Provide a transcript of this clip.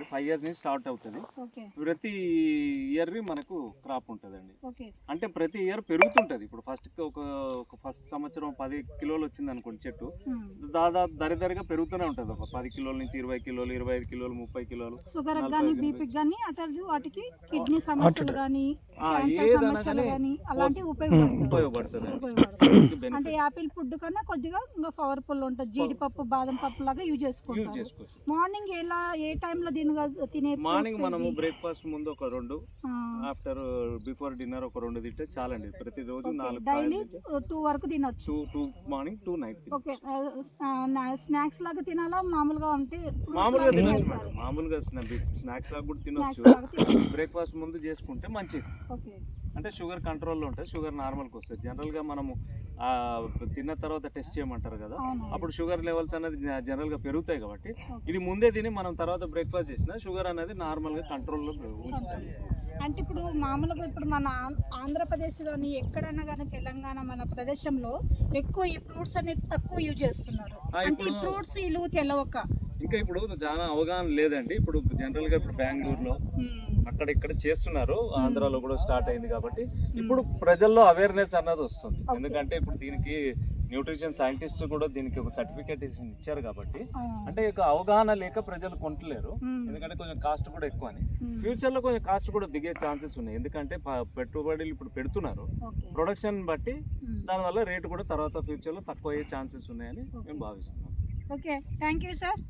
ఇప్పుడు 5 years నుంచి start అవుతుంది. ప్రతి ఇయర్ మనకు క్రాప్ ఉంటుందండి. అంటే ప్రతి ఇయర్ పెరుగుతుంటది. ఇప్పుడు ఫస్ట్ సంవత్సరం 10 కిలోలు వచ్చింది అనుకోండి చెట్టు, దాదాపు దరిదరిగా పెరుగుతూనే ఉంటది. ఒక 10 కిలోల నుంచి 20 కిలోలు, 25 కిలోలు, 30 కిలోలు. షుగర్ గానీ బీపీ గానీ వాటికి కిడ్నీ సమస్యలు గానీ సమస్యలు గానీ అలాంటివి ఉపయోగపడుతుంది. అంటే యాపిల్ ఫుడ్ కన్నా కొద్దిగా ఇంకా పవర్ఫుల్ ఉంటుంది. జీడిపప్పు, బాదం పప్పు లాగా యూజ్ చేసుకుంటారు. మార్నింగ్ ఏ టైంలో తినే? మార్నింగ్ మనము బ్రేక్ఫాస్ట్ ముందు ఒక 2, ఆఫ్టర్ బిఫోర్ డిన్నర్ ఒక 2 తింటే చాలండి. ప్రతిరోజు 4 డైలీ 2 వరకు తినొచ్చు. 2 మార్నింగ్ 2 నైట్. ఓకే. స్నాక్స్ లాగా తినాలా మామూలుగా? అంటే మామూలుగా స్నాక్స్ లాగా కూడా తినొచ్చు. బ్రేక్ఫాస్ట్ ముందు చేసుకుంటే మంచిది. అంటే షుగర్ కంట్రోల్లో ఉంటుంది, షుగర్ నార్మల్కి వస్తుంది. జనరల్గా మనము తిన్న తర్వాత టెస్ట్ చేయమంటారు కదా, అప్పుడు షుగర్ లెవెల్స్ అనేది జనరల్గా పెరుగుతాయి. కాబట్టి ఇది ముందే తిని మనం తర్వాత బ్రేక్ఫాస్ట్ చేసినా షుగర్ అనేది నార్మల్గా కంట్రోల్లో ఉంచుతుంది. అంటే ఇప్పుడు మామూలుగా ఇప్పుడు మన ఆంధ్రప్రదేశ్ కానీ ఎక్కడైనా కానీ తెలంగాణ మన ప్రదేశంలో ఎక్కువ ఈ ఫ్రూట్స్ అనేది తక్కువ యూజ్ చేస్తున్నారు. అంటే ఈ ఫ్రూట్స్ ఇల్లు తెలవక ఇంకా ఇప్పుడు చాలా అవగాహన లేదండి. ఇప్పుడు జనరల్గా ఇప్పుడు బెంగళూరులో అక్కడ ఇక్కడ చేస్తున్నారు, ఆంధ్రాలో కూడా స్టార్ట్ అయింది. కాబట్టి ఇప్పుడు ప్రజల్లో అవేర్నెస్ అన్నది వస్తుంది. ఎందుకంటే ఇప్పుడు దీనికి న్యూట్రిషన్ సైంటిస్ట్ కూడా దీనికి ఒక సర్టిఫికేషన్ ఇచ్చారు. కాబట్టి అంటే ఇక అవగాహన లేక ప్రజలు కొంటలేరు. ఎందుకంటే కొంచెం కాస్ట్ కూడా ఎక్కువ అని. ఫ్యూచర్ లో కొంచెం కాస్ట్ కూడా దిగే ఛాన్సెస్ ఉన్నాయి. ఎందుకంటే పెట్టుబడులు ఇప్పుడు పెడుతున్నారు, ప్రొడక్షన్ బట్టి దానివల్ల రేటు కూడా తర్వాత ఫ్యూచర్ లో తక్కువ అయ్యే ఛాన్సెస్ ఉన్నాయని మేము భావిస్తున్నాం. Okay, thank you sir.